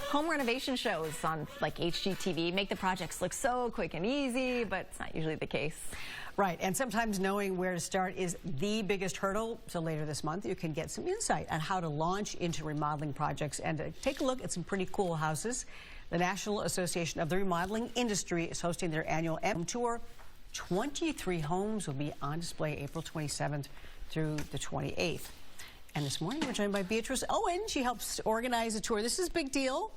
Home renovation shows on like HGTV make the projects look so quick and easy, but it's not usually the case. Right, and sometimes knowing where to start is the biggest hurdle. So later this month, you can get some insight on how to launch into remodeling projects and take a look at some pretty cool houses. The National Association of the Remodeling Industry is hosting their annual Home Tour. 23 homes will be on display April 27th through the 28th. And this morning, we're joined by Beatrice Owen. She helps organize the tour. This is a big deal.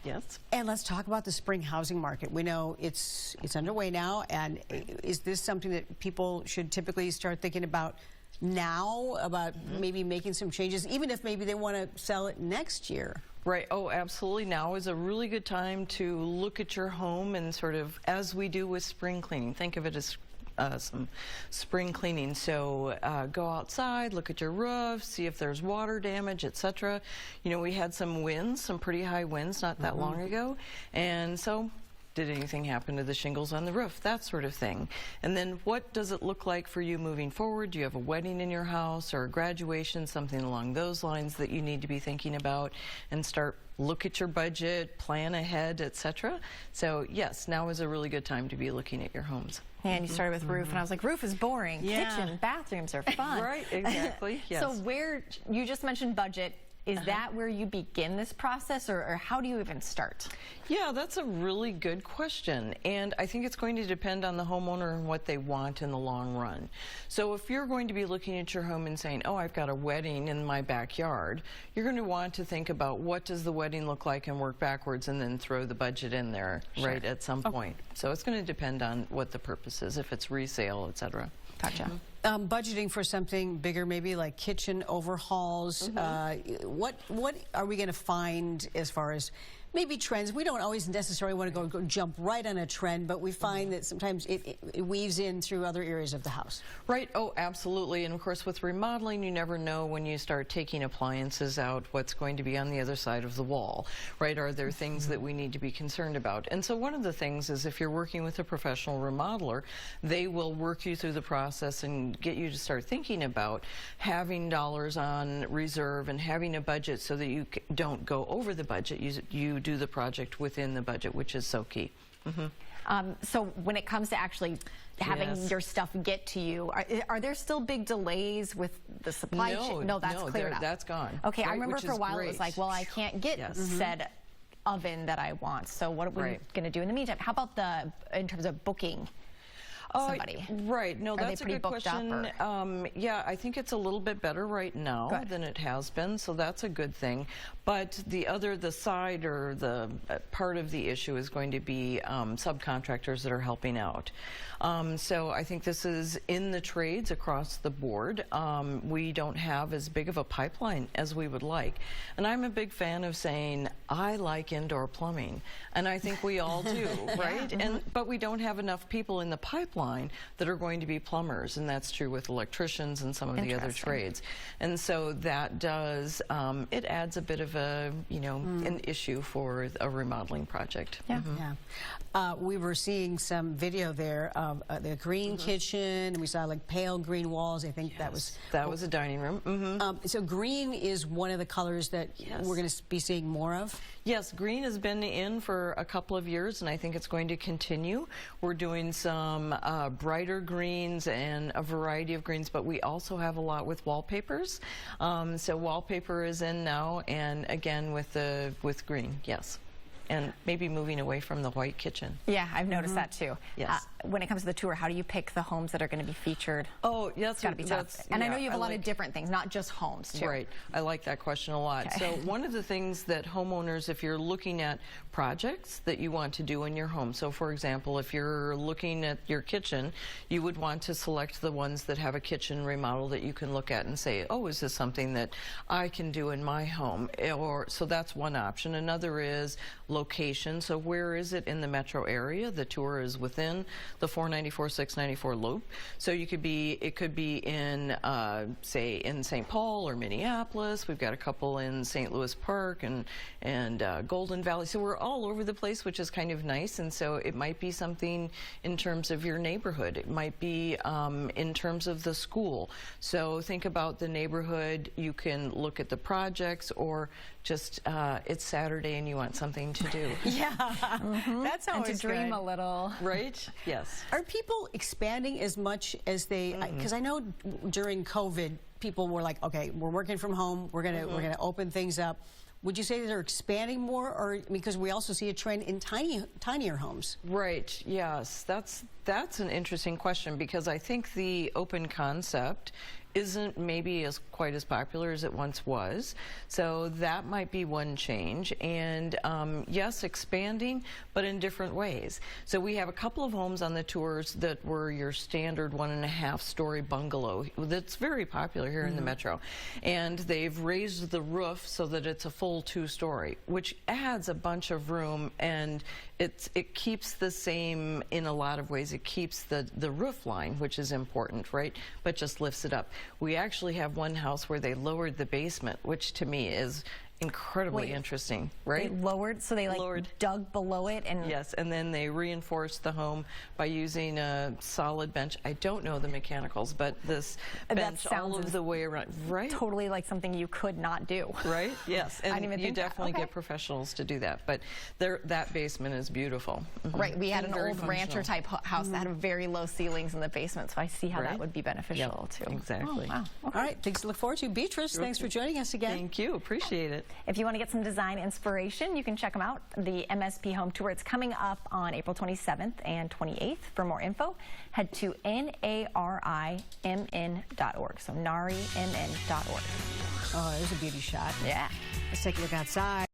Yes. And let's talk about the spring housing market. We know it's underway now, and is this something that people should typically start thinking about now, about maybe making some changes, even if maybe they want to sell it next year? Right. Oh, absolutely. Now is a really good time to look at your home and sort of, as we do with spring cleaning, think of it as some spring cleaning. So go outside, look at your roof, see if there's water damage, etc. You know, we had some winds, some pretty high winds not that long ago, and so did anything happen to the shingles on the roof, that sort of thing. And then what does it look like for you moving forward? Do you have a wedding in your house or a graduation, something along those lines that you need to be thinking about, and look at your budget, plan ahead, etc. So yes, now is a really good time to be looking at your homes. And you started with roof, and I was like, roof is boring. Yeah. Kitchen, bathrooms are fun. Right, exactly. Yes. So you just mentioned budget. Is that where you begin this process, or how do you even start? Yeah, that's a really good question, and I think it's going to depend on the homeowner and what they want in the long run. So if you're going to be looking at your home and saying, oh, I've got a wedding in my backyard, you're going to want to think about what does the wedding look like and work backwards and then throw the budget in there right at some point. So it's going to depend on what the purpose is, if it's resale, etc. Gotcha. Budgeting for something bigger, maybe like kitchen overhauls. What are we going to find as far as maybe trends? We don't always necessarily want to go jump right on a trend, but we find that sometimes it weaves in through other areas of the house. Right. Oh, absolutely. And of course, with remodeling, you never know when you start taking appliances out what's going to be on the other side of the wall. Right? Are there things that we need to be concerned about? And so one of the things is, if you're working with a professional remodeler, they will work you through the process and get you to start thinking about having dollars on reserve and having a budget so that you don't go over the budget. You do the project within the budget, which is so key. So when it comes to actually having your stuff get to you, are there still big delays with the supply chain? No, that's cleared up. That's gone. Okay, right, I remember for a while it was like, well, I can't get said oven that I want. So what are we going to do in the meantime? How about in terms of booking somebody? Right. No, that's a good question. Yeah, I think it's a little bit better right now than it has been, so that's a good thing. But the side or the part of the issue is going to be subcontractors that are helping out. So I think this is in the trades across the board. We don't have as big of a pipeline as we would like. And I'm a big fan of saying, I like indoor plumbing. And I think we all do, right? But we don't have enough people in the pipeline that are going to be plumbers. And that's true with electricians and some of the other trades. And so that does, it adds a bit of a, an issue for a remodeling project. We were seeing some video there of the green kitchen, and we saw like pale green walls. I think that was a dining room. So green is one of the colors that we're going to be seeing more of? Yes, green has been in for a couple of years, and I think it's going to continue. We're doing some brighter greens and a variety of greens, but we also have a lot with wallpapers. So wallpaper is in now, and again with green, yes. And maybe moving away from the white kitchen. Yeah, I've noticed that too. Yes. When it comes to the tour, how do you pick the homes that are going to be featured? Oh, yes, it's got to be tough. And I know you have a lot of different things, not just homes too. Right. I like that question a lot. So one of the things that homeowners, if you're looking at projects that you want to do in your home, so for example, if you're looking at your kitchen, you would want to select the ones that have a kitchen remodel that you can look at and say, oh, is this something that I can do in my home? So that's one option. Another is location. So where is it in the metro area? The tour is within the 494, 694 loop. So it could be in, say, in St. Paul or Minneapolis. We've got a couple in St. Louis Park and Golden Valley. So we're all over the place, which is kind of nice. And so it might be something in terms of your neighborhood. It might be in terms of the school. So think about the neighborhood. You can look at the projects or just it's Saturday and you want something to do. Yeah, that's how And to it's dream good. a little. Right? Yes. Are people expanding as much as they? Because I know during COVID, people were like, "Okay, we're working from home. We're gonna open things up." Would you say they're expanding more, or because we also see a trend in tinier homes? Right. Yes. That's an interesting question, because I think the open concept isn't maybe quite as popular as it once was. So that might be one change. And yes, expanding, but in different ways. So we have a couple of homes on the tours that were your standard 1.5-story bungalow that's very popular here in the metro. And they've raised the roof so that it's a full 2-story, which adds a bunch of room, and it keeps the same in a lot of ways. It keeps the roof line, which is important, right? But just lifts it up. We actually have one house where they lowered the basement, which to me is incredibly interesting, right? They lowered, so they like dug below it, and yes, and then they reinforced the home by using a solid bench. I don't know the mechanicals, but this bench all of the way around, right? totally like something you could not do. Right? Yes, and I didn't even you think that. definitely Okay. get professionals to do that. But that basement is beautiful. Right, we had And an very old rancher type house that had very low ceilings in the basement, so I see how that would be beneficial too. Exactly. Oh, wow. All right, things to look forward to. Beatrice, thanks for joining us again. Thank you. Appreciate it. If you want to get some design inspiration, you can check them out. The MSP Home Tour, it's coming up on April 27th and 28th. For more info, head to NARIMN.org. So NARIMN.org. Oh, there's a beauty shot. Yeah. Let's take a look outside.